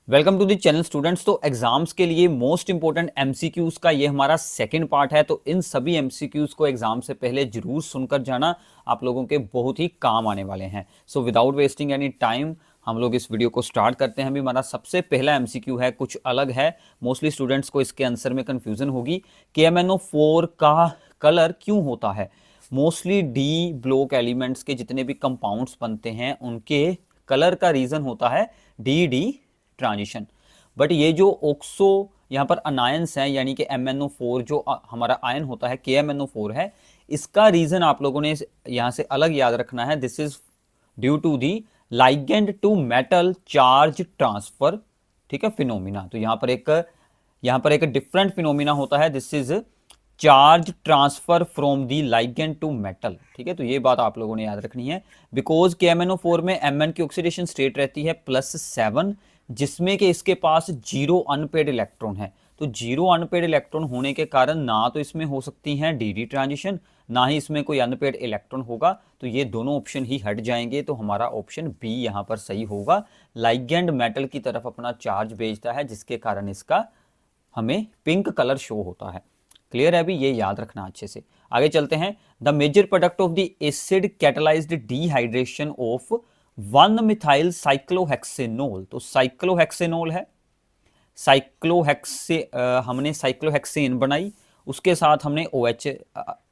Welcome to the channel students. तो exams के लिए मोस्ट इंपॉर्टेंट एमसीक्यूज का ये हमारा सेकंड पार्ट है। तो इन सभी एमसीक्यूज को एग्जाम से पहले जरूर सुनकर जाना, आप लोगों के बहुत ही काम आने वाले हैं। So without wasting any time हम लोग इस वीडियो को स्टार्ट करते हैं। अभी हमारा सबसे पहला एमसीक्यू है, कुछ अलग है। मोस्टली स्टूडेंट्स को इसके आंसर में कंफ्यूजन होगी। KMnO4 का कलर क्यों होता है? मोस्टली डी ब्लॉक एलिमेंट्स के जितने भी कंपाउंड्स बनते हैं उनके कलर का रीजन होता है डी डी ट्रांजिशन। बट ये जो ऑक्सो यहाँ पर अनायंस हैं, यानी कि MnO4 जो हमारा आयन होता है KMnO4 है, इसका रीजन आप लोगों ने यहाँ से अलग याद रखना है। This is due to the ligand to metal charge transfer, ठीक है, फिनोमिना। तो यहाँ पर एक डिफरेंट फिनोमिना होता है। This is charge transfer from the ligand to metal, ठीक है। तो ये बात आप लोगों ने याद रखनी है। बिकॉज KMnO4 में Mn की ऑक्सीडेशन स्टेट रहती है +7, जिसमें कि इसके पास 0 अनपेड इलेक्ट्रॉन है। तो 0 अनपेड इलेक्ट्रॉन होने के कारण ना तो इसमें हो सकती है डी ट्रांजिशन, ना ही इसमें कोई अनपेड इलेक्ट्रॉन होगा। तो ये दोनों ऑप्शन ही हट जाएंगे। तो हमारा ऑप्शन बी यहाँ पर सही होगा। लाइगेंड मेटल की तरफ अपना चार्ज भेजता है, जिसके कारण इसका हमें पिंक कलर शो होता है। क्लियर है? अभी ये याद रखना अच्छे से। आगे चलते हैं। The major product of the acid catalysed dehydration of 1 methyl cyclohexanol. तो साइक्लोहेक्सेनोल है, हमने साइक्लोहेक्सेन बनाई, उसके साथ हमने OH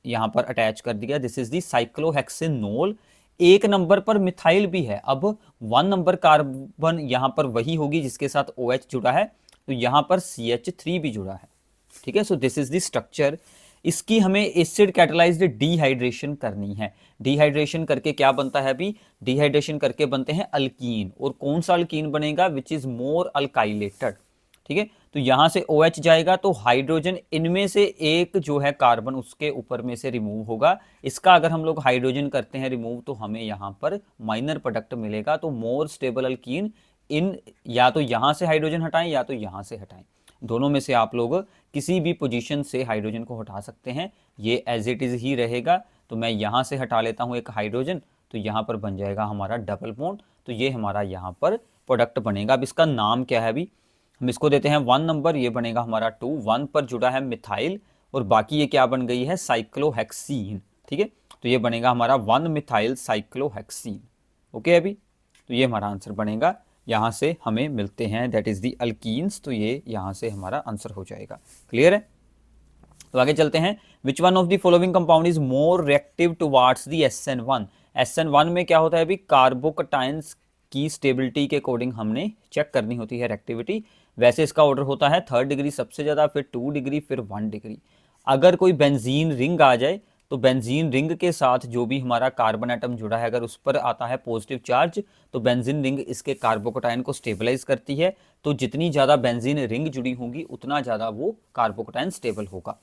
यहां पर अटैच कर दिया। This is the cyclohexanol. एक नंबर पर मिथाइल भी है। अब 1 नंबर कार्बन यहां पर वही होगी जिसके साथ OH जुड़ा है, तो यहां पर CH3 भी जुड़ा है, ठीक है। So this is the structure. इसकी हमें एसिड कैटलाइज्ड डिहाइड्रेशन करनी है। डिहाइड्रेशन करके क्या बनता है? अभी डिहाइड्रेशन करके बनते हैं अल्कीन। और कौन सा अल्कीन बनेगा? विच इज मोर अल्काइलेटेड, ठीक है। तो यहां से OH जाएगा तो हाइड्रोजन इनमें से एक जो है कार्बन उसके ऊपर में से रिमूव होगा। इसका अगर हम लोग हाइड्रोजन करते हैं रिमूव, तो हमें यहां पर माइनर प्रोडक्ट मिलेगा। तो मोर स्टेबल अल्कीन इन, या तो यहां से हाइड्रोजन हटाएं या तो यहां से हटाएं, दोनों में से आप लोग किसी भी पोजीशन से हाइड्रोजन को हटा सकते हैं। ये एज इट इज ही रहेगा। तो मैं यहां से हटा लेता हूं एक हाइड्रोजन, तो यहां पर बन जाएगा हमारा डबल बॉन्ड। तो ये हमारा यहां पर प्रोडक्ट बनेगा। अब इसका नाम क्या है? अभी हम इसको देते हैं 1 नंबर, ये बनेगा हमारा 2। 1 पर जुड़ा है मिथाइल और बाकी ये क्या बन गई है? साइक्लोहेक्सीन, ठीक है। तो ये बनेगा हमारा 1 मिथाइल साइक्लोहेक्सीन। ओके, अभी तो ये हमारा आंसर बनेगा। यहां से हमें मिलते हैं दैट इज दी अल्कीन्स। तो ये यहां से हमारा आंसर हो जाएगा। क्लियर है? तो आगे चलते हैं। Which one of the following compound is more reactive towards the SN1? SN1 में क्या होता है? अभी कार्बोकटाइंस की स्टेबिलिटी के अकॉर्डिंग हमने चेक करनी होती है रिएक्टिविटी। वैसे इसका ऑर्डर होता है 3rd डिग्री सबसे ज्यादा, फिर 2 डिग्री, फिर 1 डिग्री। अगर कोई बेंजीन रिंग आ जाए तो बेंजीन रिंग के साथ जो भी हमारा कार्बन एटम जुड़ा है, अगर उस पर आता है पॉजिटिव चार्ज, तो बेंजीन रिंग इसके कार्बोकटायन को स्टेबलाइज करती है। तो जितनी ज़्यादा बेंजीन रिंग जुड़ी होंगी उतना ज़्यादा वो कार्बोकटायन स्टेबल होगा।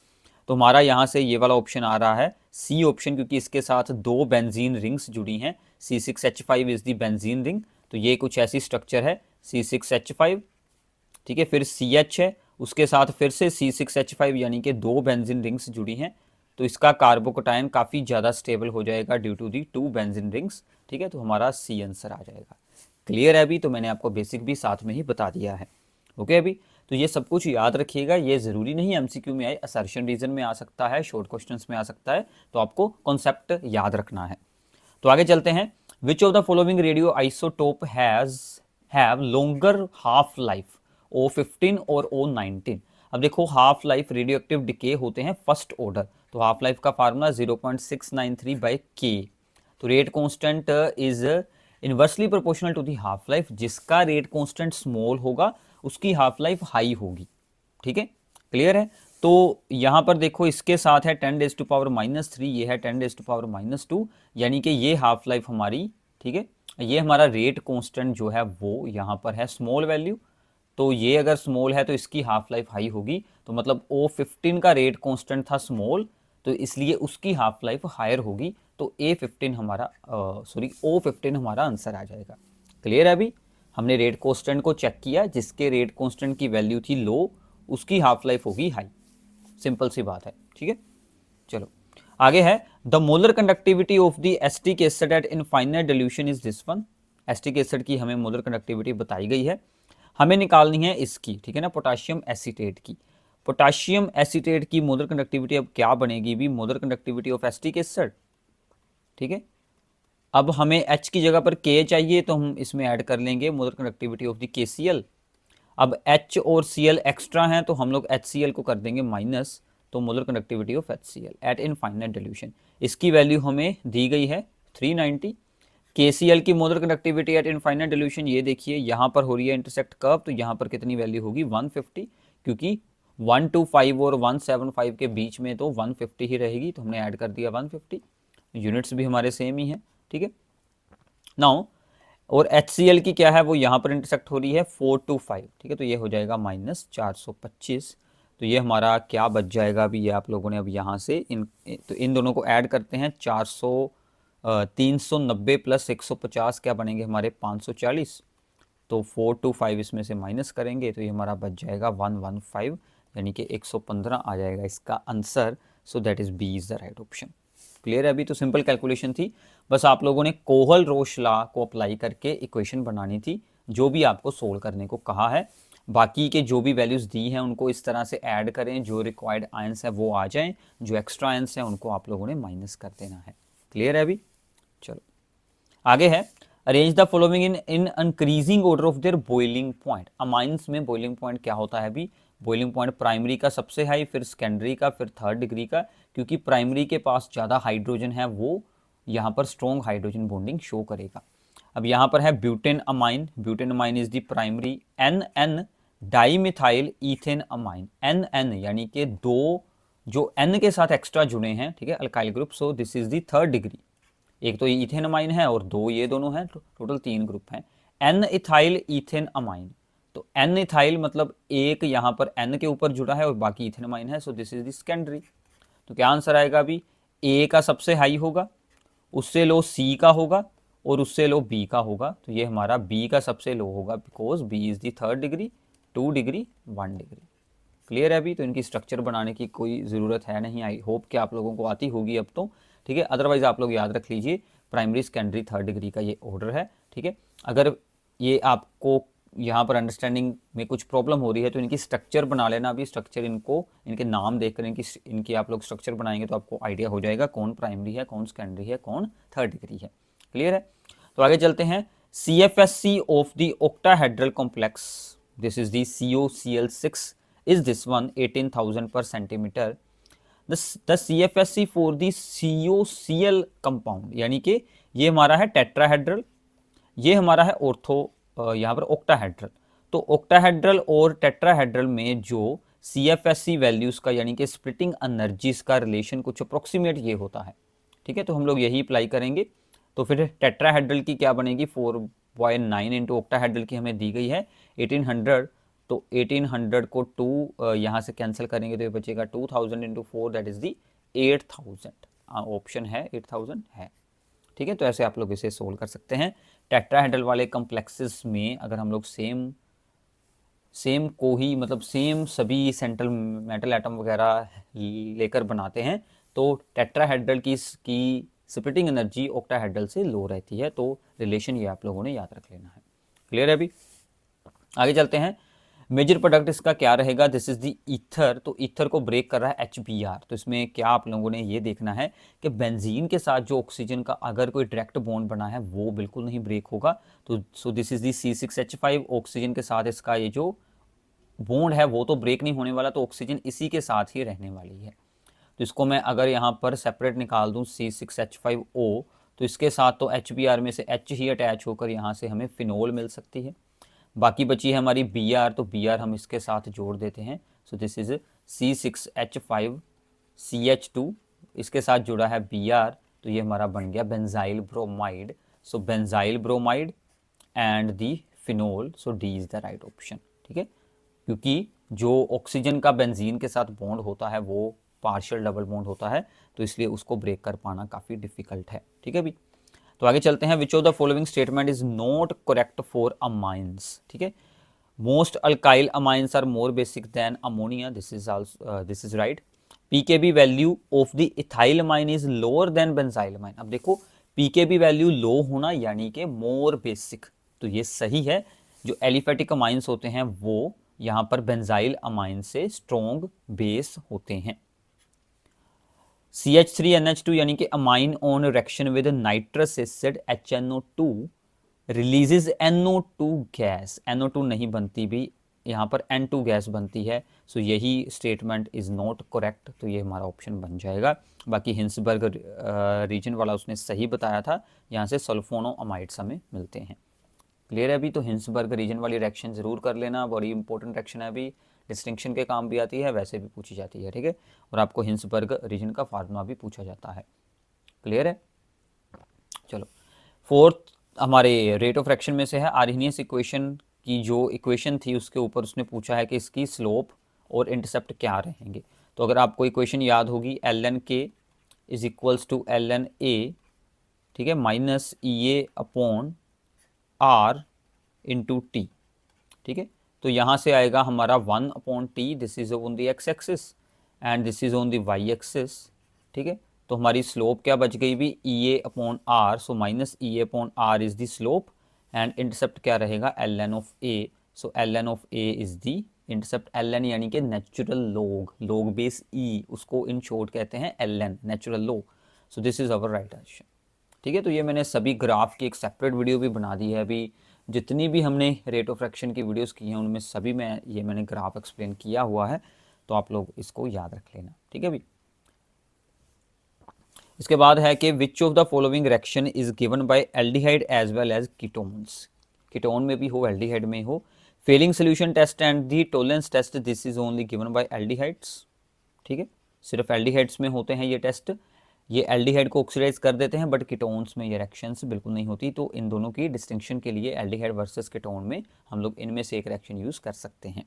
तो हमारा यहाँ से ये वाला ऑप्शन आ रहा है सी ऑप्शन, क्योंकि इसके साथ 2 बेंजीन रिंग्स जुड़ी हैं। C6H5 is the benzene ring. तो ये कुछ ऐसी स्ट्रक्चर है C6H5, ठीक है। फिर CH है, उसके साथ फिर से C6H5, यानी कि 2 बेंजीन रिंग्स जुड़ी हैं। तो इसका कार्बोकटायन काफ़ी ज़्यादा स्टेबल हो जाएगा due to the 2 benzene rings, ठीक है। तो हमारा सी आंसर आ जाएगा। क्लियर है? अभी तो मैंने आपको बेसिक भी साथ में ही बता दिया है। ओके, अभी तो ये सब कुछ याद रखिएगा। ये ज़रूरी नहीं MCQ में आए, असर्शन रीजन में आ सकता है, शॉर्ट क्वेश्चंस में आ सकता है। तो आपको कॉन्सेप्ट याद रखना है। तो आगे चलते हैं। Which of the following radioisotope have longer half life, O15 और O19? अब देखो, half life radioactive decay होते हैं फर्स्ट ऑर्डर। तो हाफ लाइफ का फार्मूला 0.693/K। तो rate constant is inversely proportional to the half life. जिसका rate constant small होगा उसकी हाफ लाइफ हाई होगी, ठीक है। क्लियर है? तो यहां पर देखो, इसके साथ है 10⁻⁻3, ये है 10⁻⁻2, यानी कि ये हाफ लाइफ हमारी, ठीक है। ये हमारा रेट कांस्टेंट जो है वो यहां पर है स्मॉल वैल्यू। तो ये अगर स्मॉल है तो इसकी हाफ लाइफ हाई होगी। तो मतलब O15 का रेट कांस्टेंट था स्मॉल, तो इसलिए उसकी हाफ लाइफ हायर होगी। तो O15 हमारा आंसर आ जाएगा। क्लियर है? अभी हमने रेट कांस्टेंट को चेक किया, जिसके रेट कांस्टेंट की वैल्यू थी लो, उसकी हाफ लाइफ होगी हाई। सिंपल सी बात है, ठीक है। चलो आगे है। The molar conductivity of the acetic acid at infinite dilution is this one. Acetic acid की हमें मोलर कंडक्टिविटी बताई गई है। हमें निकालनी है इसकी, ठीक है ना, पोटाशियम एसीटेट की। पोटाशियम एसीटेट की मोलर कंडक्टिविटी अब क्या बनेगी भी, molar conductivity of acetic acid, ठीक है। अब हमें H की जगह पर K चाहिए तो हम इसमें ऐड कर लेंगे molar conductivity of the KCl। अब H और Cl एक्स्ट्रा हैं तो हम लोग HCl को कर देंगे माइनस, तो molar conductivity of HCl at infinite dilution, इसकी वैल्यू हमें दी गई है 390। KCl की molar conductivity at infinite dilution, ये देखिए यहाँ पर हो रही है इंटरसेक्ट कर्व, तो यहाँ पर कितनी वैल्यू होगी 150, क्योंकि 125 और 175 के बीच में तो 150 ही रहेगी, तो हमने ऐड कर दिया 150। यूनिट्स भी हमारे सेम ही हैं, ठीक है। नाउ और HCl की क्या है, वो यहाँ पर इंटरसेक्ट हो रही है 425, ठीक है, तो ये हो जाएगा -425। तो ये हमारा क्या बच जाएगा अभी, ये आप लोगों ने अब यहाँ से इन दोनों को ऐड करते हैं, 390 प्लस 150 क्या बनेंगे हमारे 540, तो 425 इसमें से माइनस करेंगे तो ये हमारा बच जाएगा 115, यानी कि 115 आ जाएगा इसका answer. So that is B is the right option. Clear है अभी, तो सिंपल कैलकुलेशन थी, बस आप लोगों ने कोहल-रोश लॉ को अप्लाई करके इक्वेशन बनानी थी, जो भी आपको सोल्व करने को कहा है। बाकी के जो भी वैल्यूज दी हैं उनको इस तरह से ऐड करें, जो रिक्वायर्ड आयंस है वो आ जाएं, जो एक्स्ट्रा आयंस हैं उनको आप लोगों ने माइनस कर देना है। क्लियर है अभी, चलो आगे है, arrange the following in increasing order of their boiling point. Amines में बॉइलिंग पॉइंट क्या होता है अभी, बॉइलिंग पॉइंट प्राइमरी का सबसे हाई, फिर सेकेंडरी का, फिर थर्ड डिग्री का, क्योंकि प्राइमरी के पास ज़्यादा हाइड्रोजन है, वो यहाँ पर स्ट्रॉन्ग हाइड्रोजन बॉन्डिंग शो करेगा। अब यहाँ पर है butane amine, butane amine is the primary, NN dimethyl ethane amine, NN यानी कि दो जो N के साथ एक्स्ट्रा जुड़े हैं, ठीक है, alkyl group, so this is the third degree. एक तो इथेन अमाइन है और दो ये दोनों हैं, टोटल 3 ग्रुप हैं। N इथाइल ईथेन अमाइन, तो N इथाइल मतलब एक यहाँ पर N के ऊपर जुड़ा है और बाकी इथेन अमाइन है, so this is the secondary. तो क्या आंसर आएगा अभी, A का सबसे हाई होगा, उससे लो C का होगा और उससे लो B का होगा, तो ये हमारा B का सबसे लो होगा, because B is the third degree, 2 degree 1 degree. Clear है अभी, तो इनकी स्ट्रक्चर बनाने की कोई ज़रूरत है नहीं, आई होप कि आप लोगों को आती होगी अब तो, ठीक है। अदरवाइज आप लोग याद रख लीजिए प्राइमरी सेकेंडरी थर्ड डिग्री का ये ऑर्डर है, ठीक है। अगर ये आपको यहाँ पर अंडरस्टैंडिंग में कुछ प्रॉब्लम हो रही है तो इनकी स्ट्रक्चर बना लेना अभी, स्ट्रक्चर इनको इनके नाम देखकर इनकी आप लोग स्ट्रक्चर बनाएंगे तो आपको आइडिया हो जाएगा कौन प्राइमरी है, कौन सेकेंडरी है, कौन थर्ड डिग्री है। क्लियर है, तो आगे चलते हैं। CFSC of the octahedral complex, this is the COCl6, is this one 18,000 per centimeter। the CFSC for the COCl compound, यानी कि ये हमारा है टेट्राहेड्रल, ये हमारा है ऑर्थो यहाँ पर ऑक्टाहेड्रल। तो ऑक्टाहेड्रल और टेट्राहेड्रल में जो CFSC वैल्यूज का यानी कि स्प्लिटिंग एनर्जीज का रिलेशन कुछ अप्रोक्सीमेट ये होता है, ठीक है। तो हम लोग यही अप्लाई करेंगे, तो फिर टेट्राहेड्रल की क्या बनेगी 4/9 इंटू ऑक्टाहेड्रल की हमें दी गई है 1800, तो 1800 को 2 यहाँ से कैंसिल करेंगे तो ये बचेगा 2000 into 4, that is the 8000। Option है 8000 है, ठीक है। तो ऐसे आप लोग इसे सोल्व कर सकते हैं। टेट्राहेड्रल वाले कॉम्प्लेक्सेस में अगर हम लोग सेम को ही मतलब सेम सभी सेंट्रल मेटल एटम वगैरह लेकर बनाते हैं तो टेट्राहेड्रल की स्प्लिटिंग एनर्जी ऑक्टाहेड्रल से लो रहती है, तो रिलेशन ये आप लोगों ने याद रख लेना है। क्लियर है अभी, आगे चलते हैं। मेजर प्रोडक्ट इसका क्या रहेगा, दिस इज दी ईथर, तो ईथर को ब्रेक कर रहा है HBr, तो इसमें क्या आप लोगों ने ये देखना है कि बेंजीन के साथ जो ऑक्सीजन का अगर कोई डायरेक्ट बॉन्ड बना है वो बिल्कुल नहीं ब्रेक होगा, तो सो this is the C6H5, oxygen के साथ इसका ये जो बॉन्ड है वो तो ब्रेक नहीं होने वाला, तो ऑक्सीजन इसी के साथ ही रहने वाली है। तो इसको मैं अगर यहाँ पर सेपरेट निकाल दूँ C6H5O, तो इसके साथ तो HBr में से H ही अटैच होकर यहाँ से हमें फिनोल मिल सकती है। बाकी बची है हमारी Br, तो Br हम इसके साथ जोड़ देते हैं, सो दिस इज C6H5CH2, इसके साथ जुड़ा है Br, तो ये हमारा बन गया benzyl bromide. So benzyl bromide and the phenol, so D is the right option, ठीक है। क्योंकि जो ऑक्सीजन का बेंजीन के साथ बॉन्ड होता है वो पार्शियल डबल बॉन्ड होता है, तो इसलिए उसको ब्रेक कर पाना काफ़ी डिफिकल्ट है, ठीक है भी। तो आगे चलते हैं। Which of the following statement is not correct for amines, ठीक है। Most alkyl amines are more basic than ammonia, this is right. PKb value of the ethyl amine is lower than benzyl amine. अब देखो pKb value लो होना यानी कि मोर basic, तो ये सही है, जो एलिफेटिक अमाइंस होते हैं वो यहाँ पर बेंजाइल अमाइन से स्ट्रॉन्ग बेस होते हैं। CH3NH2 यानी कि amine on reaction with nitrous acid HNO2 releases NO2 gas. NO2 नहीं बनती भी, यहाँ पर N2 गैस बनती है। सो यही स्टेटमेंट इज नॉट करेक्ट, तो ये हमारा ऑप्शन बन जाएगा। बाकी हिंसबर्ग रीजन वाला उसने सही बताया था, यहाँ से सल्फोनोअमाइड्स हमें मिलते हैं। क्लियर है अभी? तो हिंसबर्ग रीजन वाली रिएक्शन जरूर कर लेना, बड़ी इंपॉर्टेंट रिएक्शन है, अभी डिस्टिंक्शन के काम भी आती है, वैसे भी पूछी जाती है, ठीक है। और आपको हिंसबर्ग रीजन का फार्मूला भी पूछा जाता है। क्लियर है? चलो, फोर्थ हमारे रेट ऑफ रिएक्शन में से है आर्हेनियस इक्वेशन की जो इक्वेशन थी उसके ऊपर उसने पूछा है कि इसकी स्लोप और इंटरसेप्ट क्या रहेंगे। तो अगर आपको इक्वेशन याद होगी, ln k is equals to ln a, ठीक है, minus EA upon R into t, ठीक है। तो यहाँ से आएगा हमारा 1 upon t, this is on the x axis and this is on the y axis, ठीक है। तो हमारी स्लोप क्या बच गई भी, EA upon R, so minus EA upon R is the slope and intercept क्या रहेगा, ln of a, so ln of a is the intercept. ln यानी कि natural log, log base e, उसको इन शॉर्ट कहते हैं ln, natural log. So this is our right answer, ठीक है। तो ये मैंने सभी ग्राफ की एक सेपरेट वीडियो भी बना दी है। अभी जितनी भी हमने रेट ऑफ रिएक्शन की वीडियोस की हैं उनमें सभी में ये मैंने ग्राफ एक्सप्लेन किया हुआ है, तो आप लोग इसको याद रख लेना, ठीक है भी। इसके बाद है कि which of the following reaction is given by aldehyde as well as ketones. Ketone में भी हो, एल्डिहाइड में हो। Fehling solution test and the Tollens test, this is only given by aldehydes, ठीक है। सिर्फ एल्डिहाइड्स में होते हैं ये टेस्ट। ये एल्डिहाइड को ऑक्सीडाइज कर देते हैं, बट कीटोन्स में ये रिएक्शंस बिल्कुल नहीं होती। तो इन दोनों की डिस्टिंक्शन के लिए एल्डिहाइड वर्सेस कीटोन में हम लोग इनमें से एक रिएक्शन यूज कर सकते हैं।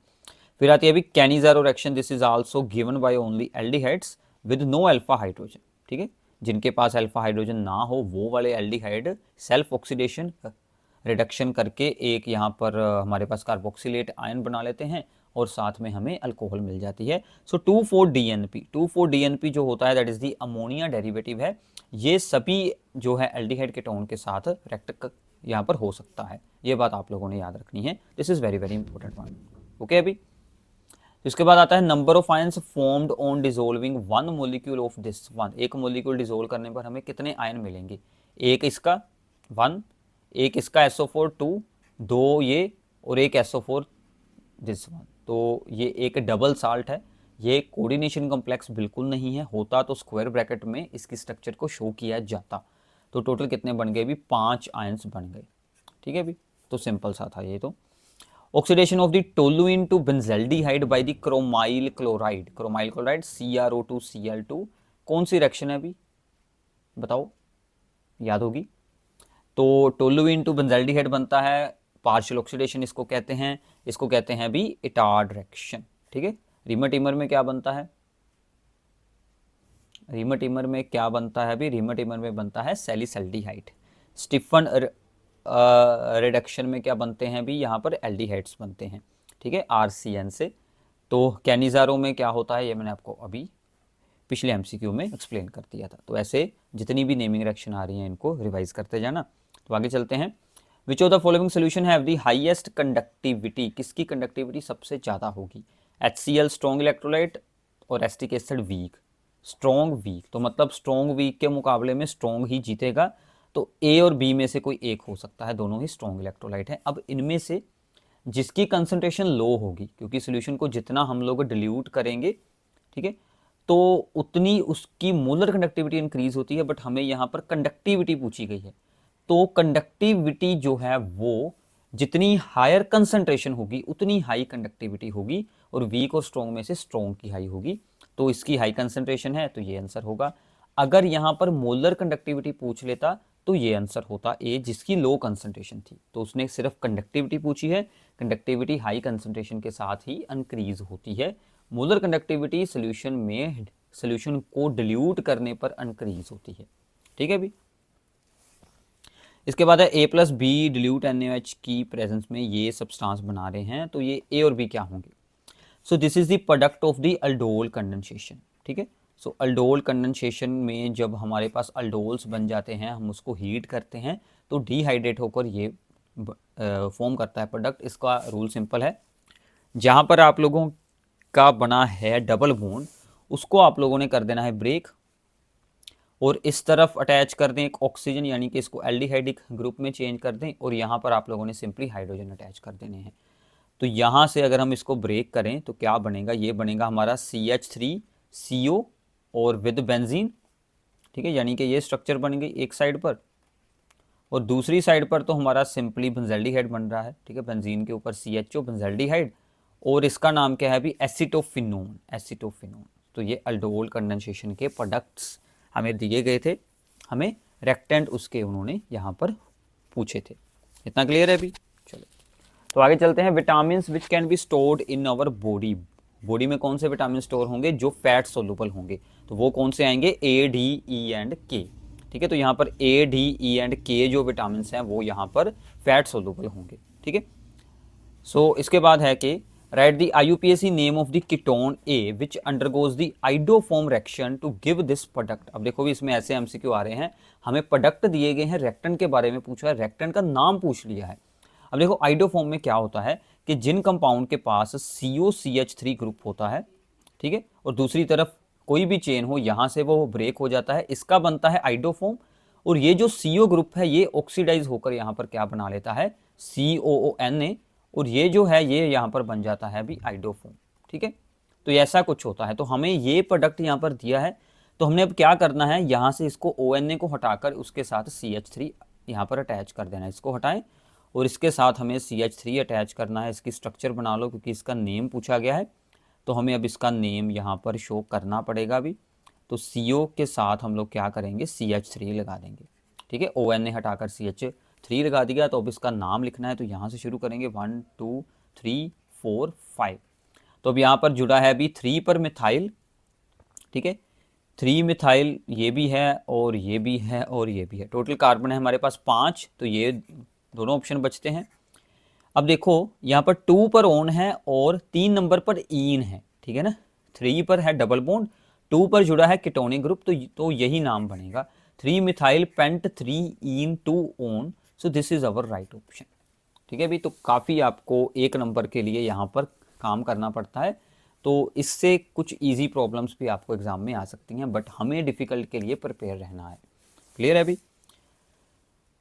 फिर आती है अभी Cannizzaro reaction, this is also given by only aldehydes with no alpha hydrogen, ठीक है। जिनके पास अल्फा हाइड्रोजन ना हो वो वाले एल्डिहाइड सेल्फ ऑक्सीडेशन रिडक्शन करके एक यहाँ पर हमारे पास कार्बोक्सिलेट आयन बना लेते हैं और साथ में हमें अल्कोहल मिल जाती है। सो 2,4-DNP, 2,4-DNP जो होता है that is the ammonia derivative है। ये सभी जो है एल्डिहाइड कीटोन के साथ रिएक्ट यहाँ पर हो सकता है, ये बात आप लोगों ने याद रखनी है। This is very very important one, okay. अभी इसके बाद आता है number of ions formed on dissolving one molecule of this one. एक मोलिक्यूल डिसोल्व करने पर हमें कितने आयन मिलेंगे, एक इसका 1, एक इसका SO4 2, 2 ये और एक SO4 दिस वन। तो ये एक डबल साल्ट है, ये कोऑर्डिनेशन कॉम्प्लेक्स बिल्कुल नहीं है, होता तो स्क्वायर ब्रैकेट में इसकी स्ट्रक्चर को शो किया जाता। तो टोटल कितने बन गए भी, 5 आयन्स बन गए, ठीक है भी। तो सिंपल सा था ये। तो oxidation of the toluene to benzaldehyde by the chromyl chloride, chromyl chloride CrO2Cl2, कौन सी रिएक्शन है अभी बताओ, याद होगी। तो टोलुइन टू बेंजल्डिहाइड बनता है, पार्शियल ऑक्सीडेशन इसको कहते हैं, इसको कहते हैं भी इटार्ड रिएक्शन, ठीक है। रीमर में क्या बनता है, रीमर में क्या बनता है भी, रीमर में बनता है सैलिसल्डिहाइड। स्टीफन रिडक्शन में क्या बनते हैं भी, यहाँ पर एल्डिहाइड्स बनते हैं, ठीक है, RCN से। तो कैनिज़ारो में क्या होता है ये मैंने आपको अभी पिछले MCQ में एक्सप्लेन कर दिया था। तो ऐसे जितनी भी नेमिंग रिएक्शन आ रही हैं इनको रिवाइज करते जाना। तो आगे चलते हैं। Which of the following solution have the highest conductivity, किसकी कंडक्टिविटी सबसे ज़्यादा होगी, HCl स्ट्रॉन्ग इलेक्ट्रोलाइट और acetic acid weak. Strong week तो मतलब स्ट्रॉन्ग वीक के मुकाबले में स्ट्रॉन्ग ही जीतेगा। तो A और B में से कोई एक हो सकता है, दोनों ही स्ट्रॉन्ग इलेक्ट्रोलाइट हैं। अब इनमें से जिसकी कंसंट्रेशन लो होगी, क्योंकि सोल्यूशन को जितना हम लोग डिल्यूट करेंगे, ठीक है, तो उतनी उसकी मोलर कंडक्टिविटी इंक्रीज होती है। बट हमें यहाँ पर कंडक्टिविटी पूछी गई है, तो कंडक्टिविटी जो है वो जितनी हायर कंसंट्रेशन होगी उतनी हाई कंडक्टिविटी होगी, और वीक और स्ट्रॉन्ग में से स्ट्रॉन्ग की हाई होगी। तो इसकी हाई कंसंट्रेशन है, तो ये आंसर होगा। अगर यहाँ पर मोलर कंडक्टिविटी पूछ लेता तो ये आंसर होता ए, जिसकी लो कंसंट्रेशन थी। तो उसने सिर्फ कंडक्टिविटी पूछी है, कंडक्टिविटी हाई कंसंट्रेशन के साथ ही इंक्रीज होती है। मोलर कंडक्टिविटी सोल्यूशन में सोल्यूशन को डिल्यूट करने पर इंक्रीज होती है, ठीक है भी। इसके बाद है A+B डिल्यूट NaOH की प्रेजेंस में ये सब्सटेंस बना रहे हैं, तो ये A और B क्या होंगे। सो this is the product of the aldol condensation, ठीक है। सो अल्डोल कंडेंसेशन में जब हमारे पास अल्डोल्स बन जाते हैं, हम उसको हीट करते हैं तो डिहाइड्रेट होकर ये फॉर्म करता है प्रोडक्ट। इसका रूल सिंपल है, जहाँ पर आप लोगों का बना है डबल बॉन्ड उसको आप लोगों ने कर देना है ब्रेक, और इस तरफ अटैच कर दें एक ऑक्सीजन, यानी कि इसको एल्डिहाइडिक ग्रुप में चेंज कर दें, और यहाँ पर आप लोगों ने सिंपली हाइड्रोजन अटैच कर देने हैं। तो यहाँ से अगर हम इसको ब्रेक करें तो क्या बनेगा, ये बनेगा हमारा CH3CO और विद बेंजीन, ठीक है, यानी कि ये स्ट्रक्चर बन गई एक साइड पर, और दूसरी साइड पर तो हमारा सिंपली बेंजल्डिहाइड बन रहा है, ठीक है, बेंजीन के ऊपर CHO बेंजल्डिहाइड, और इसका नाम क्या है अभी, एसीटोफिनोन, एसीटोफिनोन। तो ये अल्डोल कंडेंसेशन के प्रोडक्ट्स हमें दिए गए थे, हमें रेक्टेंट उसके उन्होंने यहाँ पर पूछे थे। इतना क्लियर है अभी? चलो तो आगे चलते हैं। Vitamin which can be stored in our body, body में कौन से विटामिन स्टोर होंगे जो फैट सोल्यूबल होंगे, तो वो कौन से आएंगे, A, D, E and K, ठीक है। तो यहाँ पर A, D, E and K जो विटामिन हैं वो यहाँ पर फैट सोल्यूबल होंगे, ठीक है। सो इसके बाद है कि write the IUPAC name of the ketone A which undergoes the iodoform reaction to give this product. अब देखो भी इसमें ऐसे MCQ आ रहे हैं, हमें प्रोडक्ट दिए गए हैं, रेक्टेंट के बारे में पूछा है, रेक्टेंट का नाम पूछ लिया है। अब देखो आइडोफॉर्म में क्या होता है कि जिन कंपाउंड के पास COCH3 ग्रुप होता है, ठीक है, और दूसरी तरफ कोई भी चेन हो, यहाँ से वो ब्रेक हो जाता है, इसका बनता है आइडोफॉर्म, और ये जो CO ग्रुप है ये ऑक्सीडाइज होकर यहाँ पर क्या बना लेता है, COONA, और ये जो है ये यहाँ पर बन जाता है अभी आइडोफॉर्म, ठीक है। तो ऐसा कुछ होता है, तो हमें ये प्रोडक्ट यहाँ पर दिया है, तो हमने अब क्या करना है, यहाँ से इसको ONA को हटाकर उसके साथ CH3 यहाँ पर अटैच कर देना है, इसको हटाएं और इसके साथ हमें CH3 अटैच करना है। इसकी स्ट्रक्चर बना लो क्योंकि इसका नेम पूछा गया है, तो हमें अब इसका नेम यहाँ पर शो करना पड़ेगा अभी। तो CO के साथ हम लोग क्या करेंगे, CH3 लगा देंगे, ठीक है, ONA हटाकर CH3 लगा दिया। तो अब इसका नाम लिखना है, तो यहाँ से शुरू करेंगे 1 2 3 4 5। तो अब यहाँ पर जुड़ा है अभी 3 पर मिथाइल, ठीक है, 3 मिथाइल ये भी है और ये भी है और ये भी है, टोटल कार्बन है हमारे पास 5, तो ये दोनों ऑप्शन बचते हैं। अब देखो यहाँ पर 2 पर ओन है और 3 नंबर पर ईन है, ठीक है ना, 3 पर है डबल बॉन्ड, 2 पर जुड़ा है कीटोनिक ग्रुप, तो यही नाम बनेगा 3 methyl paint 3 in 2 own, so this is our right option, ठीक है भी। तो काफ़ी आपको एक नंबर के लिए यहाँ पर काम करना पड़ता है, तो इससे कुछ इजी प्रॉब्लम्स भी आपको एग्जाम में आ सकती हैं, बट हमें डिफिकल्ट के लिए प्रिपेयर रहना है। क्लियर है अभी?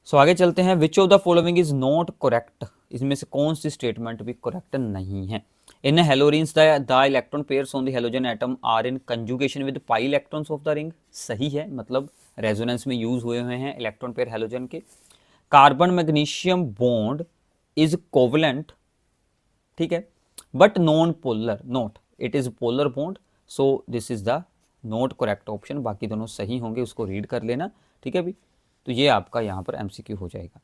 सो आगे चलते हैं। Which of the following is not correct, इसमें से कौन सी स्टेटमेंट भी करेक्ट नहीं है। In haloarenes the electron pairs on the halogen atom are in conjugation with pi electrons of the ring, सही है, मतलब रेजोनेंस में यूज हुए हैं इलेक्ट्रॉन पेयर हेलोजन के। Carbon magnesium bond is covalent, ठीक है, but non polar, not it is polar bond, so this is the not correct option. बाकी दोनों सही होंगे, उसको रीड कर लेना, ठीक है भी। तो ये आपका यहाँ पर MCQ हो जाएगा।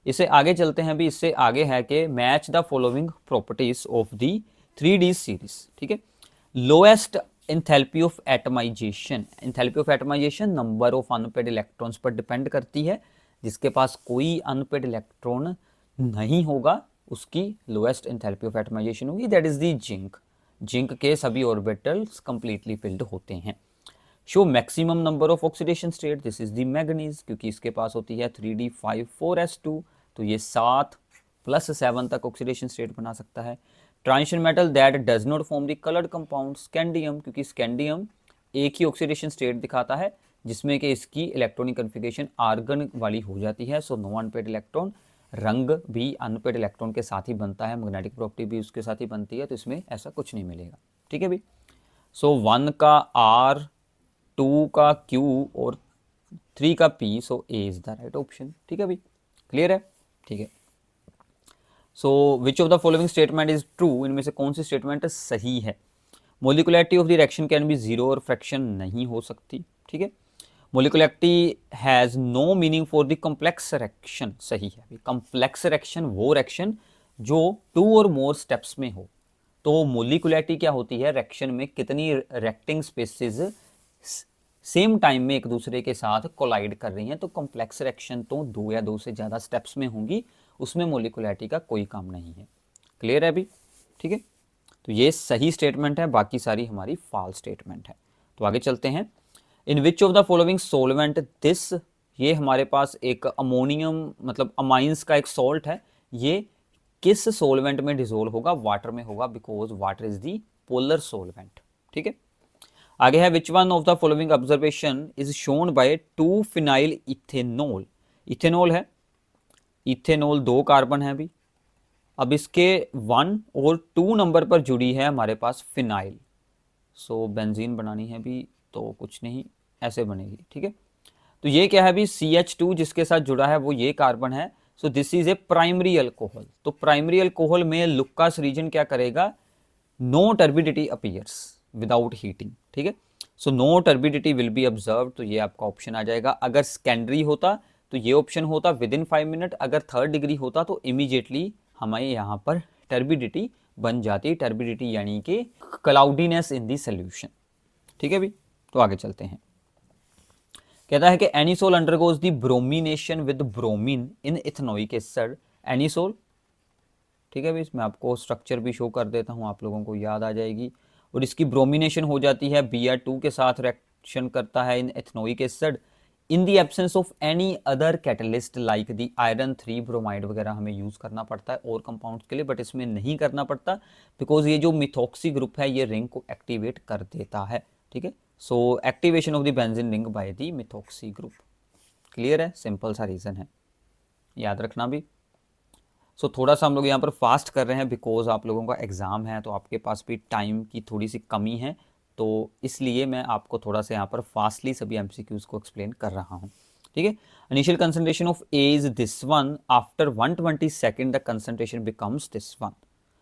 इससे आगे चलते हैं भी, इससे आगे है कि match the following properties of the 3D series, ठीक है। Lowest enthalpy of atomisation, enthalpy of atomisation number of unpaired electrons पर डिपेंड करती है, जिसके पास कोई अनपेड इलेक्ट्रॉन नहीं होगा उसकी लोएस्ट एंथैल्पी ऑफ एटमाइजेशन होगी, that is the zinc. Zinc के सभी ऑर्बिटल्स कंप्लीटली फिल्ड होते हैं। Show maximum number of oxidation state, this is the manganese, क्योंकि इसके पास होती है 3D5 4s2, तो ये 7 + 7 तक ऑक्सीडेशन स्टेट बना सकता है। Transition metal that does not form the coloured compound, scandium, क्योंकि स्कैंडियम एक ही ऑक्सीडेशन स्टेट दिखाता है जिसमें कि इसकी इलेक्ट्रॉनिक कन्फिगरेशन आर्गन वाली हो जाती है, सो नो अनपेड इलेक्ट्रॉन। रंग भी अनपेड इलेक्ट्रॉन के साथ ही बनता है, मैग्नेटिक प्रॉपर्टी भी उसके साथ ही बनती है, तो इसमें ऐसा कुछ नहीं मिलेगा, ठीक है भी। सो 1 का R, 2 का Q और 3 का P, so A is the right option, ठीक है भी। क्लियर है, ठीक है। So which of the following statement is true, इनमें से कौन सी स्टेटमेंट सही है। Molecularity of the reaction can be 0 और फ्रैक्शन नहीं हो सकती, ठीक है। Molecularity has no meaning for the complex reaction, सही है। कॉम्प्लेक्स रिएक्शन वो रिएक्शन जो 2 और मोर स्टेप्स में हो, तो मोलिकुलरिटी क्या होती है, रिएक्शन में कितनी रिएक्टिंग स्पेसिस सेम टाइम में एक दूसरे के साथ कोलाइड कर रही हैं, तो कॉम्प्लेक्स रिएक्शन तो 2 या 2 से ज़्यादा स्टेप्स में होंगी, उसमें मोलिकुलरिटी का कोई काम नहीं है। क्लियर है अभी, ठीक है। तो ये सही स्टेटमेंट है, बाकी सारी हमारी फॉल्स स्टेटमेंट है। तो आगे चलते हैं। In which of the following solvent this ये हमारे पास एक अमोनियम मतलब अमाइंस का एक सॉल्ट है, ये किस सोलवेंट में डिजोल्व होगा, वाटर में होगा, because water is the polar solvent. ठीक है, आगे है which one of the following observation is shown by 2 phenyl ethanol. Ethanol है, इथेनॉल 2 कार्बन है अभी, अब इसके 1 और 2 नंबर पर जुड़ी है हमारे पास फिनाइल। सो बेंजीन बनानी है भी तो कुछ नहीं, ऐसे बनेगी। ठीक है, तो ये क्या है अभी CH2 जिसके साथ जुड़ा है वो ये कार्बन है। So this is a primary alcohol. तो प्राइमरी अल्कोहल में लुकास रीजन क्या करेगा, no turbidity appears without heating. ठीक है, so no turbidity will be observe, तो ये आपका ऑप्शन आ जाएगा। अगर सेकेंडरी होता तो ये ऑप्शन होता विद इन 5 मिनट, अगर थर्ड डिग्री होता तो इमीडिएटली हमारे यहाँ पर टर्बिडिटी बन जाती, टर्बिडिटी यानी कि क्लाउडीनेस इन दी सोल्यूशन। ठीक है भी, तो आगे चलते हैं। कहता है कि anisole undergoes the bromination with bromine in ethanoic acid. Anisole, ठीक है भी, इसमें आपको स्ट्रक्चर भी शो कर देता हूँ, आप लोगों को याद आ जाएगी। और इसकी ब्रोमिनेशन हो जाती है Br2 के साथ रिएक्शन करता है in ethanoic acid in the absence of any other catalyst like the iron 3 bromide वगैरह हमें यूज़ करना पड़ता है और कंपाउंड्स के लिए, बट इसमें नहीं करना पड़ता बिकॉज ये जो मिथॉक्सी ग्रुप है ये रिंग को एक्टिवेट कर देता है। ठीक है, so activation of the benzene ring by the methoxy group. Clear है, सिंपल सा रीज़न है, याद रखना भी। सो थोड़ा सा हम लोग यहाँ पर फास्ट कर रहे हैं बिकॉज आप लोगों का एग्ज़ाम है तो आपके पास भी टाइम की थोड़ी सी कमी है, तो इसलिए मैं आपको थोड़ा सा यहाँ पर फास्टली सभी MCQs को एक्सप्लेन कर रहा हूँ। ठीक है, initial concentration of A is this one, after 120 second the concentration becomes this one.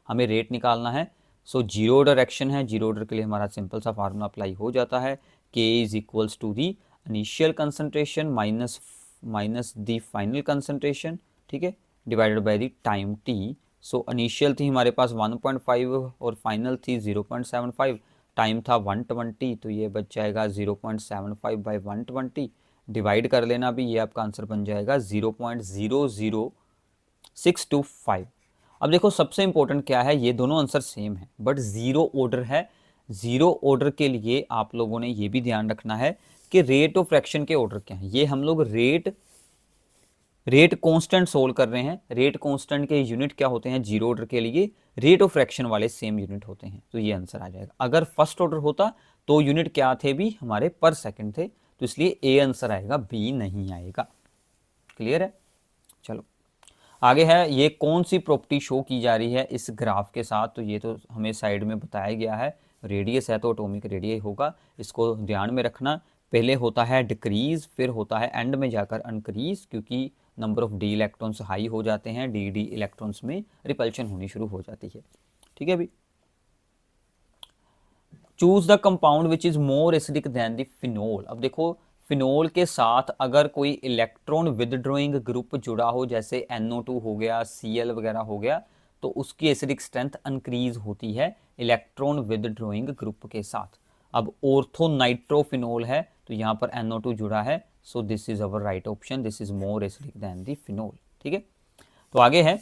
हमें रेट निकालना है। सो जीरो ऑर्डर एक्शन है, जीरो ऑर्डर के लिए हमारा सिंपल सा फार्मूला अप्लाई हो जाता है, K is equals to the initial concentration minus the final concentration, ठीक है, divided by the time t। So initial थी हमारे पास 1.5 और फाइनल थी 0.75, टाइम था 120, तो ये बच जाएगा 0.75 बाई 120, डिवाइड कर लेना भी, ये आपका आंसर बन जाएगा 0.00625। अब देखो सबसे इंपॉर्टेंट क्या है, ये दोनों आंसर सेम है बट जीरो ऑर्डर है। जीरो ऑर्डर के लिए आप लोगों ने ये भी ध्यान रखना है कि रेट ऑफ फ्रैक्शन के ऑर्डर क्या है। ये हम लोग रेट कांस्टेंट सोल्व कर रहे हैं, रेट कांस्टेंट के यूनिट क्या होते हैं जीरो ऑर्डर के लिए, रेट ऑफ फ्रैक्शन वाले सेम यूनिट होते हैं, तो ये आंसर आ जाएगा। अगर फर्स्ट ऑर्डर होता तो यूनिट क्या थे भी हमारे पर सेकंड थे, तो इसलिए ए आंसर आएगा, बी नहीं आएगा। क्लियर है, चलो आगे है। ये कौन सी प्रॉपर्टी शो की जा रही है इस ग्राफ के साथ, तो ये तो हमें साइड में बताया गया है, रेडियस है तो एटॉमिक रेडियस होगा, इसको ध्यान में रखना। पहले होता है डिक्रीज, फिर होता है एंड में जाकर अनक्रीज, क्योंकि number of D electrons high हो जाते हैं, डी इलेक्ट्रॉन्स में रिपल्शन होनी शुरू हो जाती है। ठीक है अभी, choose the compound which is more acidic then the phenol. अब देखो फिनोल के साथ अगर कोई इलेक्ट्रॉन विदड्रॉइंग ग्रुप जुड़ा हो, जैसे NO2 हो गया, Cl वगैरह हो गया, तो उसकी एसिडिक स्ट्रेंथ इंक्रीज होती है इलेक्ट्रॉन विदड्रॉइंग ग्रुप के साथ। अब ऑर्थोनाइट्रोफिनोल है तो यहाँ पर NO2 जुड़ा है, so this is our right option, this is more acidic then the phenol. ठीक है, तो आगे है,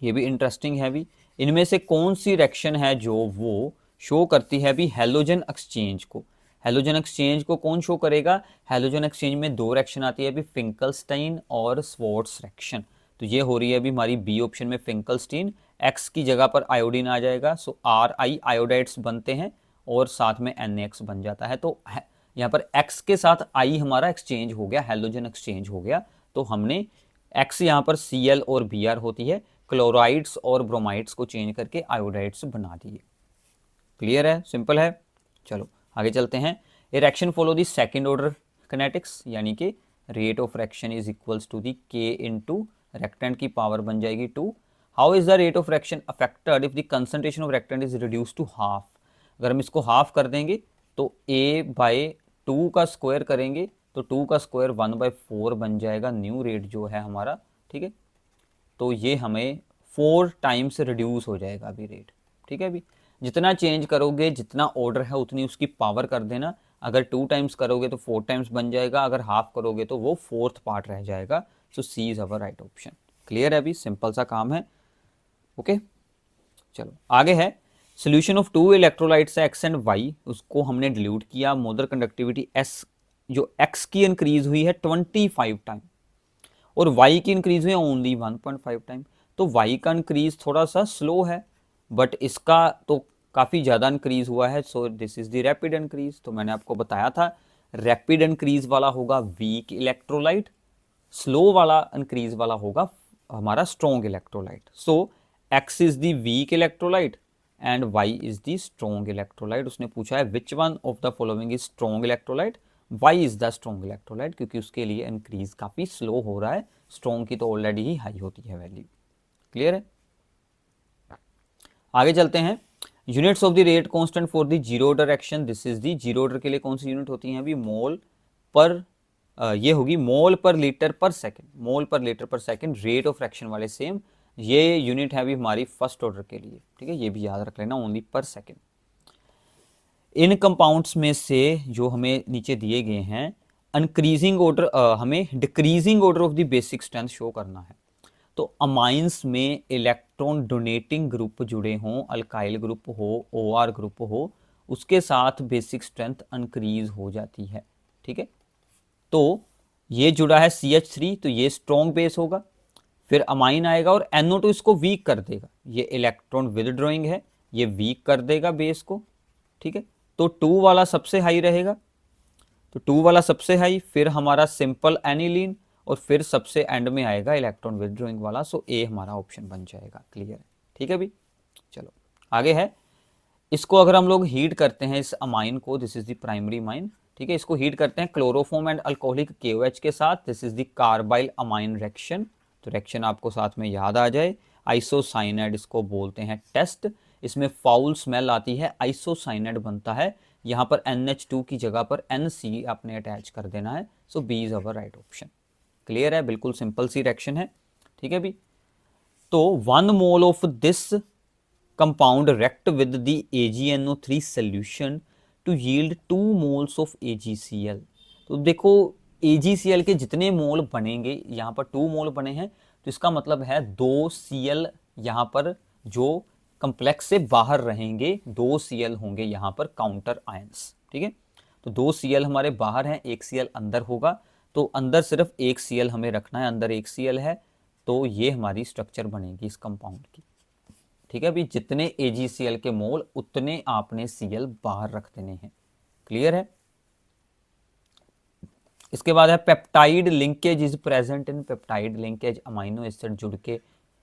ये भी इंटरेस्टिंग है भी। इनमें से कौन सी रिएक्शन है जो वो शो करती है भी हेलोजन एक्सचेंज को। हेलोजन एक्सचेंज को कौन शो करेगा, हेलोजन एक्सचेंज में दो रिएक्शन आती है अभी, फिंकलस्टाइन और स्वॉर्ट्स रिएक्शन। तो ये हो रही है अभी हमारी बी ऑप्शन में फिंकलस्टीन, एक्स की जगह पर आयोडीन आ जाएगा, सो RI आयोडाइड्स बनते हैं और साथ में NaX बन जाता है। तो यहाँ पर X के साथ I हमारा एक्सचेंज हो गया, हेलोजन एक्सचेंज हो गया, तो हमने X यहाँ पर Cl और Br होती है, क्लोराइड्स और ब्रोमाइड्स को चेंज करके आयोडाइड्स बना दिए। क्लियर है, सिंपल है, चलो आगे चलते हैं। A reaction follow the second order kinetics, यानी कि rate of reaction is equals to the K into reactant की पावर बन जाएगी 2। How is the rate of reaction affected if the concentration of reactant is reduce to half. अगर हम इसको half कर देंगे तो A/2 का स्क्वायर करेंगे तो 2 का स्क्वायर 1/4 बन जाएगा न्यू रेट जो है हमारा। ठीक है, तो ये हमें 4 टाइम्स रिड्यूस हो जाएगा अभी रेट। ठीक है, अभी जितना चेंज करोगे, जितना ऑर्डर है उतनी उसकी पावर कर देना। अगर 2 टाइम्स करोगे तो 4 टाइम्स बन जाएगा, अगर हाफ करोगे तो वो 4th पार्ट रह जाएगा। So C is our right option. Clear है, अभी सिंपल सा काम है। ओके, चलो आगे है। सोल्यूशन ऑफ 2 इलेक्ट्रोलाइट्स है X एंड Y, उसको हमने डिल्यूट किया, मोलर कंडक्टिविटी S जो x की इंक्रीज हुई है 25 टाइम और y की इंक्रीज हुई है ओनली 1.5 टाइम। तो y का इंक्रीज थोड़ा सा स्लो है, बट इसका तो काफ़ी ज़्यादा इंक्रीज हुआ है। So this is the rapid increase. तो मैंने आपको बताया था रैपिड इंक्रीज वाला होगा वीक इलेक्ट्रोलाइट, स्लो वाला इंक्रीज वाला होगा हमारा strong electrolyte. So x is the weak electrolyte and y is the strong electrolyte. उसने पूछा है which one of the following is strong electrolyte, y is the strong electrolyte, क्योंकि उसके लिए इंक्रीज काफ़ी स्लो हो रहा है, स्ट्रॉन्ग की तो ऑलरेडी ही हाई होती है वैल्यू। क्लियर है? आगे चलते हैं। Units of the rate constant for the zero direction, this is the zero order के लिए कौन सी यूनिट होती है अभी? मोल पर ये होगी मोल पर लीटर पर सेकंड, मोल पर लीटर पर सेकंड, रेट ऑफ फ्रैक्शन वाले सेम। ये यूनिट है अभी हमारी फर्स्ट ऑर्डर के लिए, ठीक है, ये भी याद रख लेना, ओनली पर सेकंड। इन कंपाउंड्स में से जो हमें नीचे दिए गए हैं, इंक्रीजिंग ऑर्डर हमें decreasing order of the basic strength show करना है। तो अमाइंस में इलेक्ट्रॉन डोनेटिंग ग्रुप जुड़े हों, अल्काइल ग्रुप हो, OR ग्रुप हो, उसके साथ बेसिक स्ट्रेंथ इंक्रीज हो जाती है, ठीक है। तो ये जुड़ा है CH3, तो ये स्ट्रॉन्ग बेस होगा, फिर अमाइन आएगा और NO2 इसको वीक कर देगा। ये इलेक्ट्रॉन विदड्रॉइंग है, ये वीक कर देगा बेस को, ठीक है। तो 2 वाला सबसे हाई रहेगा, तो 2 वाला सबसे हाई, फिर हमारा सिंपल एनिलीन और फिर सबसे एंड में आएगा इलेक्ट्रॉन विदड्रॉइंग वाला। सो ए हमारा ऑप्शन बन जाएगा। क्लियर है? ठीक है भी। चलो आगे है, इसको अगर हम लोग हीट करते हैं इस अमाइन को, this is the primary mine, ठीक है, इसको हीट करते हैं क्लोरोफॉर्म एंड अल्कोहलिक KOH के साथ, this is the carbyl amine reaction. तो रिएक्शन आपको साथ में याद आ जाए, आइसोसाइनाइड इसको बोलते हैं टेस्ट। इसमें फाउल स्मेल आती है, आइसोसाइनाइड बनता है, यहाँ पर NH2 की जगह पर NC आपने अटैच कर देना है। So B is our right option. Clear है? बिल्कुल सिंपल सी रिएक्शन है, ठीक है भी। तो 1 mole of this compound react with the AgNO3 solution to yield 2 moles of AgCl। तो देखो AgCl के जितने मोल बनेंगे, यहाँ पर 2 मोल बने हैं, तो इसका मतलब है 2 Cl यहाँ पर जो कंप्लेक्स से बाहर रहेंगे, 2 Cl होंगे यहाँ पर काउंटर आयंस, ठीक है। तो 2 Cl हमारे बाहर हैं, 1 Cl अंदर होगा, तो अंदर सिर्फ 1 Cl हमें रखना है, अंदर 1 Cl है, तो ये हमारी स्ट्रक्चर बनेगी इस कंपाउंड की, ठीक है भी। जितने AgCl के मोल उतने आपने Cl बाहर रख देने हैं। क्लियर है? इसके बाद है peptide linkage is present in, peptide linkage amino acid जुड़ के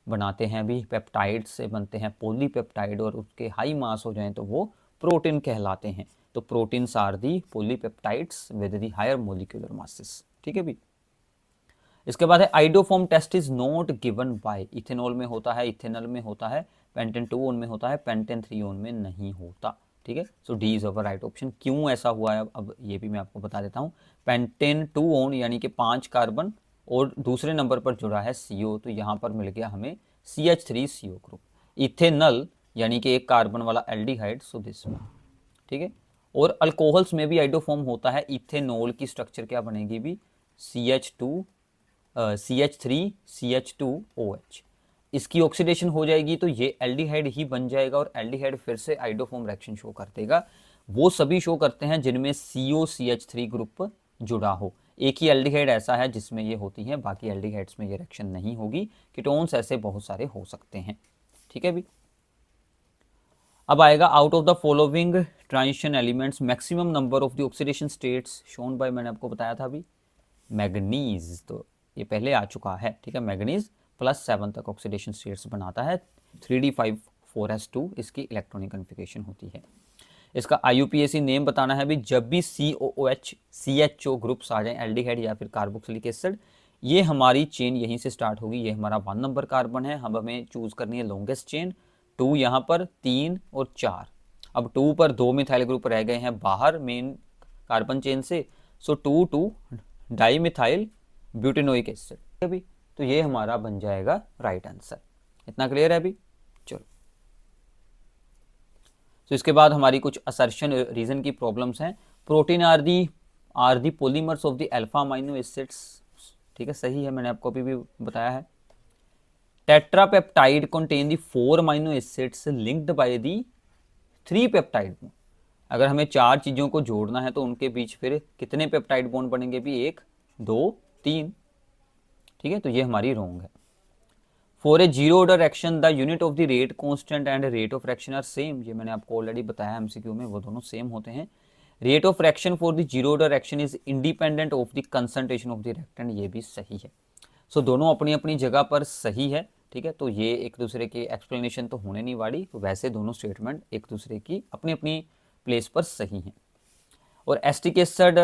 बनाते हैं अभी, पेप्टाइड से बनते हैं पॉलीपेप्टाइड, और उसके हाई मास हो जाएं तो वो प्रोटीन कहलाते हैं। तो proteins are the polypeptides with the higher molecular masses, ठीक है भी। इसके बाद है iodoform test is not given by, ethanol में होता है, इथेनॉल में होता है, पेंटेन 2 ओन में होता है, पेंटेन 3 ओन में नहीं होता, ठीक है। So D is our right option. क्यों ऐसा हुआ है अब ये भी मैं आपको बता देता हूँ। पेंटेन 2 ओन यानी कि 5 कार्बन और दूसरे नंबर पर जुड़ा है CO, तो यहाँ पर मिल गया हमें CH3CO ग्रुप। इथेनॉल यानी कि 1 कार्बन वाला एल्डिहाइड, सो दिस वन, ठीक है। और अल्कोहल्स में भी आइडोफॉर्म होता है, इथेनॉल की स्ट्रक्चर क्या बनेगी भी? CH3CH2OH। इसकी ऑक्सीडेशन हो जाएगी तो ये एल्डिहाइड ही बन जाएगा, और एल्डिहाइड फिर से आइडोफॉर्म रिएक्शन शो कर देगा। वो सभी शो करते हैं जिनमें COCH3 ग्रुप जुड़ा हो। एक ही एल्डिहाइड ऐसा है जिसमें ये होती है, बाकी एल्डिहाइड्स में ये रिएक्शन नहीं होगी। कीटोन्स ऐसे बहुत सारे हो सकते हैं, ठीक है भी। अब आएगा out of the following transition elements maximum number of the oxidation states shown by, मैंने आपको बताया था अभी मैग्नीज, तो ये पहले आ चुका है, ठीक है। मैग्नीज +7 तक ऑक्सीडेशन स्टेट्स बनाता है, 3d5 4s2 इसकी इलेक्ट्रॉनिक कन्फिगरेशन होती है। इसका IUPAC नेम बताना है भी, जब भी COOH CHO ग्रुप्स आ जाएं, एल्डिहाइड या फिर कार्बोक्सिलिक एसिड, ये हमारी चेन यहीं से स्टार्ट होगी। ये हमारा 1 नंबर कार्बन है, हम हमें चूज करनी है लॉन्गेस्ट चेन, 2 यहाँ पर, 3 और 4। अब 2 पर 2 मिथाइल ग्रुप रह गए हैं बाहर मेन कार्बन चेन से, सो 2 डाई मिथाइल ब्यूटेनोइक एसिड अभी, तो ये हमारा बन जाएगा राइट आंसर। इतना क्लियर है अभी? चलो, तो इसके बाद हमारी कुछ असर्शन रीजन की प्रॉब्लम्स हैं। Protein are the polymers of the alpha amino acids, ठीक है, सही है, मैंने आपको अभी भी बताया है। Tetrapeptide contain the 4 amino acids linked by the 3 peptide. अगर हमें 4 चीज़ों को जोड़ना है तो उनके बीच फिर कितने पेप्टाइड बॉन्ड बनेंगे भी, 1 2 3। ठीक है, तो ये हमारी रॉन्ग है। For a zero order action the unit of the rate constant and rate of fraction are same. ये मैंने आपको ऑलरेडी बताया एमसीक्यू में, वो दोनों सेम होते हैं। Rate of fraction for the zero order action is independent of the concentration of the reactant, ये भी सही है। सो दोनों अपनी अपनी जगह पर सही है। ठीक है, तो ये एक दूसरे की एक्सप्लेनेशन तो होने नहीं वाली, तो वैसे दोनों स्टेटमेंट एक दूसरे की अपनी अपनी प्लेस पर सही हैं। और acetic acid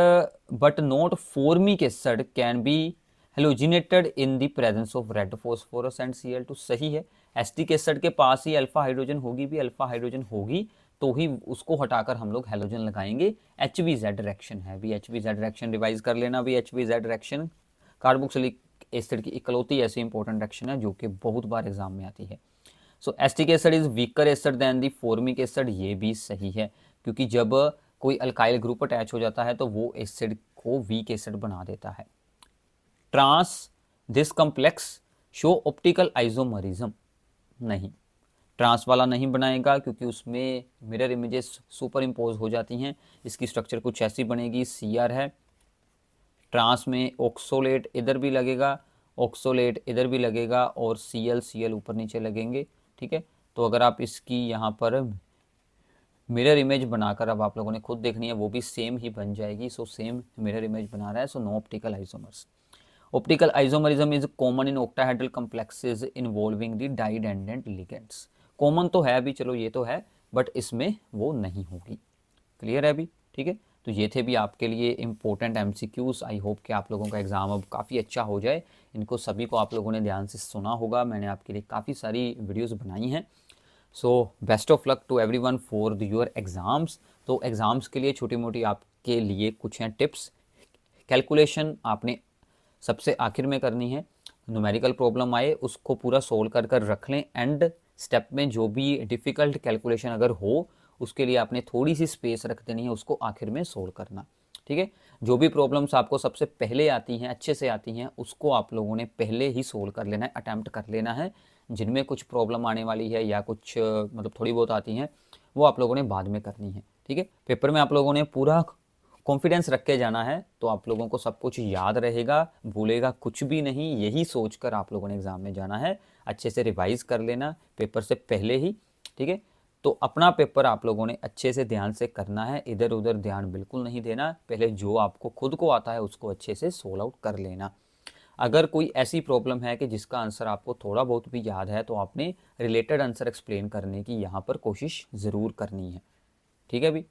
but not formic acid can be halogenated in the presence of red phosphorus and Cl2, सही है। एस्टिक एसिड के पास ही अल्फा हाइड्रोजन होगी भी, अल्फा हाइड्रोजन होगी तो ही उसको हटाकर हम लोग हेलोजन लगाएंगे। HVZ रिएक्शन है भी, HVZ रिएक्शन रिवाइज कर लेना भी। HVZ रिएक्शन कार्बोक्सिलिक एसिड की इकलौती ऐसी इंपॉर्टेंट रिएक्शन है जो कि बहुत बार एग्जाम में आती है। So acetic acid is weaker acid than the formic acid, ये भी सही है, क्योंकि जब कोई अल्काइल ग्रुप अटैच हो जाता है तो वो एसिड को वीक एसिड बना देता है। Trans this complex show optical isomerism, नहीं, ट्रांस वाला नहीं बनाएगा क्योंकि उसमें मिरर इमेजेस सुपर इम्पोज हो जाती हैं। इसकी स्ट्रक्चर कुछ ऐसी बनेगी, Cr है, ट्रांस में ऑक्सोलेट इधर भी लगेगा, ऑक्सोलेट इधर भी लगेगा और Cl ऊपर नीचे लगेंगे। ठीक है, तो अगर आप इसकी यहाँ पर मिरर इमेज बनाकर अब आप लोगों ने खुद देखनी है, वो भी सेम ही बन जाएगी। सो सेम मिरर इमेज बना रहा है, so no optical isomers. Optical isomerism is common in octahedral complexes involving the didentate ligands. Common तो है अभी, चलो ये तो है, बट इसमें वो नहीं होगी। क्लियर है अभी? ठीक है, तो ये थे भी आपके लिए इंपॉर्टेंट एमसीक्यूज। आई होप कि आप लोगों का एग्जाम अब काफ़ी अच्छा हो जाए। इनको सभी को आप लोगों ने ध्यान से सुना होगा, मैंने आपके लिए काफ़ी सारी वीडियोस बनाई हैं। So best of luck to everyone for your exams. तो एग्ज़ाम्स के लिए छोटी मोटी आपके लिए कुछ हैं टिप्स। कैलकुलेशन आपने सबसे आखिर में करनी है। न्यूमेरिकल प्रॉब्लम आए उसको पूरा सोल्व कर कर रख लें। एंड स्टेप में जो भी डिफ़िकल्ट कैलकुलेशन अगर हो उसके लिए आपने थोड़ी सी स्पेस रख देनी है, उसको आखिर में सोल्व करना। ठीक है, जो भी प्रॉब्लम्स आपको सबसे पहले आती हैं, अच्छे से आती हैं, उसको आप लोगों ने पहले ही सोल्व कर लेना है, अटैम्प्ट कर लेना है। जिनमें कुछ प्रॉब्लम आने वाली है या कुछ मतलब थोड़ी बहुत आती हैं, वो आप लोगों ने बाद में करनी है। ठीक है, पेपर में आप लोगों ने पूरा कॉन्फिडेंस रख के जाना है, तो आप लोगों को सब कुछ याद रहेगा, भूलेगा कुछ भी नहीं, यही सोचकर आप लोगों ने एग्ज़ाम में जाना है। अच्छे से रिवाइज़ कर लेना पेपर से पहले ही। ठीक है, तो अपना पेपर आप लोगों ने अच्छे से ध्यान से करना है, इधर उधर ध्यान बिल्कुल नहीं देना। पहले जो आपको खुद को आता है उसको अच्छे से सोल्व आउट कर लेना। अगर कोई ऐसी प्रॉब्लम है कि जिसका आंसर आपको थोड़ा बहुत भी याद है, तो आपने रिलेटेड आंसर एक्सप्लेन करने की यहाँ पर कोशिश ज़रूर करनी है। ठीक है भी,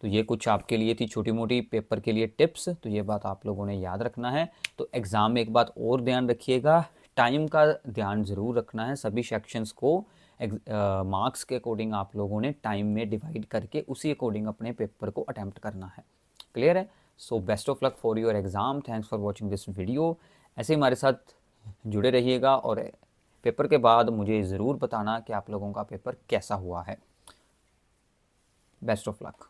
तो ये कुछ आपके लिए थी छोटी मोटी पेपर के लिए टिप्स, तो ये बात आप लोगों ने याद रखना है। तो एग्ज़ाम में एक बात और ध्यान रखिएगा, टाइम का ध्यान ज़रूर रखना है। सभी सेक्शंस को मार्क्स के अकॉर्डिंग आप लोगों ने टाइम में डिवाइड करके उसी अकॉर्डिंग अपने पेपर को अटैम्प्ट करना है। क्लियर है? सो best of luck for your exam. Thanks for watching this video. ऐसे हमारे साथ जुड़े रहिएगा और पेपर के बाद मुझे ज़रूर बताना कि आप लोगों का पेपर कैसा हुआ है। Best of luck.